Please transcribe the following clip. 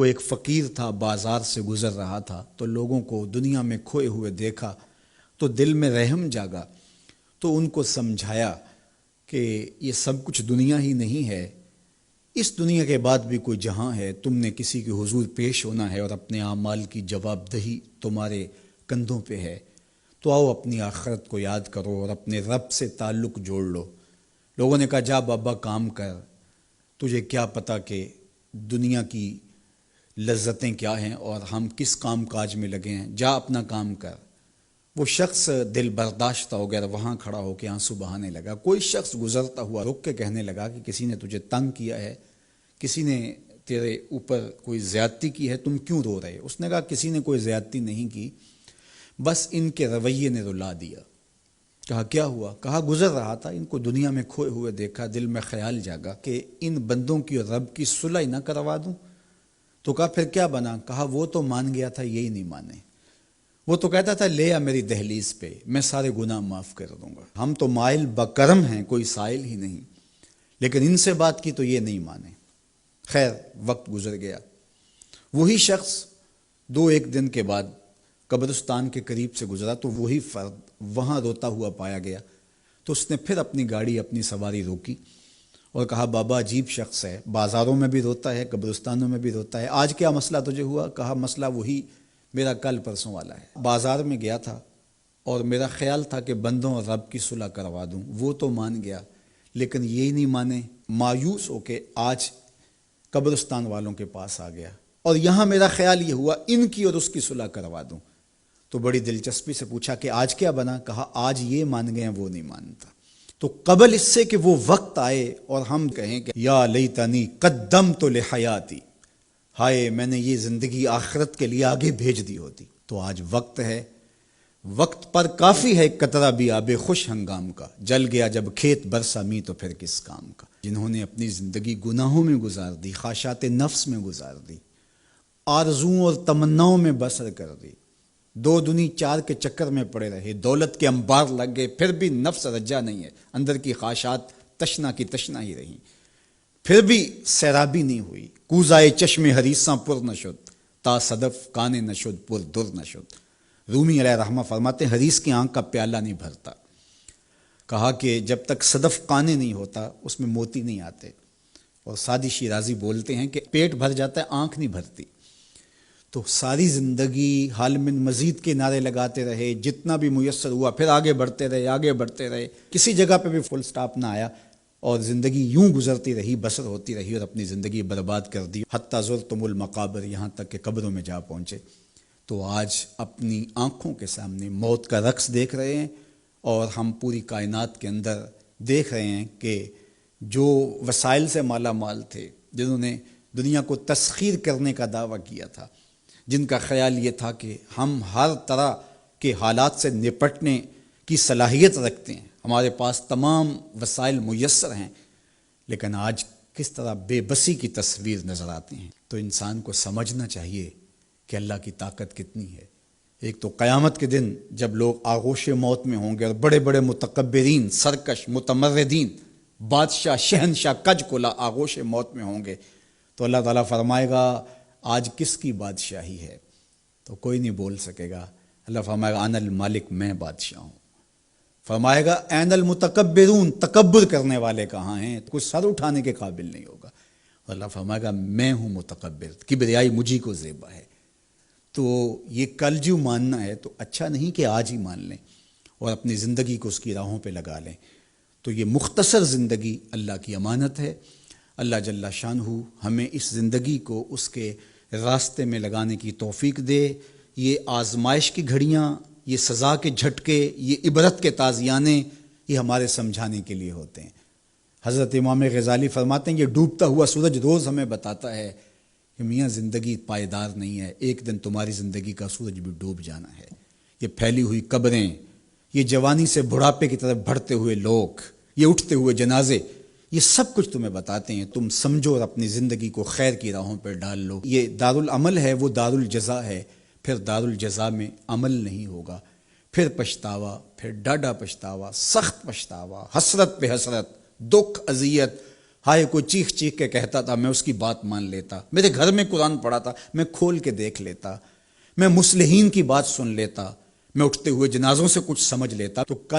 وہ ایک فقیر تھا، بازار سے گزر رہا تھا تو لوگوں کو دنیا میں کھوئے ہوئے دیکھا تو دل میں رحم جاگا، تو ان کو سمجھایا کہ یہ سب کچھ دنیا ہی نہیں ہے، اس دنیا کے بعد بھی کوئی جہاں ہے، تم نے کسی کے حضور پیش ہونا ہے اور اپنے اعمال کی جواب دہی تمہارے کندھوں پہ ہے، تو آؤ اپنی آخرت کو یاد کرو اور اپنے رب سے تعلق جوڑ لو۔ لوگوں نے کہا جا بابا کام کر، تجھے کیا پتہ کہ دنیا کی لذتیں کیا ہیں اور ہم کس کام کاج میں لگے ہیں، جا اپنا کام کر۔ وہ شخص دل برداشتہ ہو گیا، وہاں کھڑا ہو کے آنسو بہانے لگا۔ کوئی شخص گزرتا ہوا رک کے کہنے لگا کہ کسی نے تجھے تنگ کیا ہے، کسی نے تیرے اوپر کوئی زیادتی کی ہے، تم کیوں رو رہے؟ اس نے کہا کسی نے کوئی زیادتی نہیں کی، بس ان کے رویے نے رلا دیا۔ کہا کیا ہوا؟ کہا گزر رہا تھا، ان کو دنیا میں کھوئے ہوئے دیکھا، دل میں خیال جاگا کہ ان بندوں کی اور رب کی صلح نہ کروا دوں۔ تو کہا پھر کیا بنا؟ کہا وہ تو مان گیا تھا، یہی نہیں مانے۔ وہ تو کہتا تھا لے آ میری دہلیز پہ، میں سارے گناہ معاف کر دوں گا، ہم تو مائل بکرم ہیں، کوئی سائل ہی نہیں، لیکن ان سے بات کی تو یہ نہیں مانے۔ خیر وقت گزر گیا، وہی شخص دو ایک دن کے بعد قبرستان کے قریب سے گزرا تو وہی فرد وہاں روتا ہوا پایا گیا۔ تو اس نے پھر اپنی گاڑی، اپنی سواری روکی اور کہا بابا عجیب شخص ہے، بازاروں میں بھی روتا ہے، قبرستانوں میں بھی روتا ہے، آج کیا مسئلہ تجھے ہوا؟ کہا مسئلہ وہی میرا کل پرسوں والا ہے، بازار میں گیا تھا اور میرا خیال تھا کہ بندوں اور رب کی صلح کروا دوں، وہ تو مان گیا لیکن یہی نہیں مانے، مایوس ہو کے آج قبرستان والوں کے پاس آ گیا اور یہاں میرا خیال یہ ہوا ان کی اور اس کی صلح کروا دوں۔ تو بڑی دلچسپی سے پوچھا کہ آج کیا بنا؟ کہا آج یہ مان گئے ہیں، وہ نہیں مانتا۔ تو قبل اس سے کہ وہ وقت آئے اور ہم کہیں کہ یا لیتنی قدمت لحیاتی، ہائے میں نے یہ زندگی آخرت کے لیے آگے بھیج دی ہوتی، تو آج وقت ہے، وقت پر کافی ہے قطرہ بھی آب خوش ہنگام کا، جل گیا جب کھیت برسا می تو پھر کس کام کا۔ جنہوں نے اپنی زندگی گناہوں میں گزار دی، خواہشات نفس میں گزار دی، آرزوؤں اور تمناؤں میں بسر کر دی، دو دنی چار کے چکر میں پڑے رہے، دولت کے انبار لگ گئے، پھر بھی نفس رجا نہیں ہے، اندر کی خواہشات تشنا کی تشنا ہی رہیں، پھر بھی سیرابی نہیں ہوئی، کوزائے چشم حریصاں پر نشد، تا صدف کانے نشد پر در نشد۔ رومی علیہ رحمہ فرماتے ہیں حریص کی آنکھ کا پیالہ نہیں بھرتا۔ کہا کہ جب تک صدف قانے نہیں ہوتا اس میں موتی نہیں آتے، اور سادی شیرازی بولتے ہیں کہ پیٹ بھر جاتا ہے آنکھ نہیں بھرتی۔ تو ساری زندگی حال من مزید کے نعرے لگاتے رہے، جتنا بھی میسر ہوا پھر آگے بڑھتے رہے، آگے بڑھتے رہے، کسی جگہ پہ بھی فل سٹاپ نہ آیا اور زندگی یوں گزرتی رہی، بسر ہوتی رہی اور اپنی زندگی برباد کر دی، حتی زرتم المقابر، یہاں تک کہ قبروں میں جا پہنچے۔ تو آج اپنی آنکھوں کے سامنے موت کا رقص دیکھ رہے ہیں اور ہم پوری کائنات کے اندر دیکھ رہے ہیں کہ جو وسائل سے مالا مال تھے، جنہوں نے دنیا کو تسخیر کرنے کا دعویٰ کیا تھا، جن کا خیال یہ تھا کہ ہم ہر طرح کے حالات سے نپٹنے کی صلاحیت رکھتے ہیں، ہمارے پاس تمام وسائل میسر ہیں، لیکن آج کس طرح بے بسی کی تصویر نظر آتی ہیں۔ تو انسان کو سمجھنا چاہیے کہ اللہ کی طاقت کتنی ہے۔ ایک تو قیامت کے دن جب لوگ آغوش موت میں ہوں گے اور بڑے بڑے متکبرین، سرکش، متمردین، بادشاہ، شہنشاہ، کج کلا آغوش موت میں ہوں گے، تو اللہ تعالیٰ فرمائے گا آج کس کی بادشاہی ہے؟ تو کوئی نہیں بول سکے گا۔ اللہ فرمائے گا انا المالک، میں بادشاہ ہوں۔ فرمائے گا این المتکبرون، تکبر کرنے والے کہاں ہیں؟ کوئی سر اٹھانے کے قابل نہیں ہوگا۔ اللہ فرمائے گا میں ہوں متکبر، کبریائی مجھی کو زیبا ہے۔ تو یہ کل جو ماننا ہے تو اچھا نہیں کہ آج ہی مان لیں اور اپنی زندگی کو اس کی راہوں پہ لگا لیں۔ تو یہ مختصر زندگی اللہ کی امانت ہے۔ اللہ جل شانہ ہمیں اس زندگی کو اس کے راستے میں لگانے کی توفیق دے۔ یہ آزمائش کی گھڑیاں، یہ سزا کے جھٹکے، یہ عبرت کے تازیانے، یہ ہمارے سمجھانے کے لیے ہوتے ہیں۔ حضرت امام غزالی فرماتے ہیں یہ ڈوبتا ہوا سورج روز ہمیں بتاتا ہے کہ میاں زندگی پائیدار نہیں ہے، ایک دن تمہاری زندگی کا سورج بھی ڈوب جانا ہے۔ یہ پھیلی ہوئی قبریں، یہ جوانی سے بڑھاپے کی طرف بڑھتے ہوئے لوگ، یہ اٹھتے ہوئے جنازے، یہ سب کچھ تمہیں بتاتے ہیں، تم سمجھو اور اپنی زندگی کو خیر کی راہوں پر ڈال لو۔ یہ دارالعمل ہے، وہ دارالجزا ہے، پھر دارالجزا میں عمل نہیں ہوگا، پھر پچھتاوا، پھر ڈاڈا پچھتاوا، سخت پچھتاوا، حسرت پہ حسرت، دکھ، اذیت، ہائے کوئی چیخ چیخ کے کہتا تھا، میں اس کی بات مان لیتا، میرے گھر میں قرآن پڑھا تھا، میں کھول کے دیکھ لیتا، میں مصلحین کی بات سن لیتا، میں اٹھتے ہوئے جنازوں سے کچھ سمجھ لیتا۔ تو کل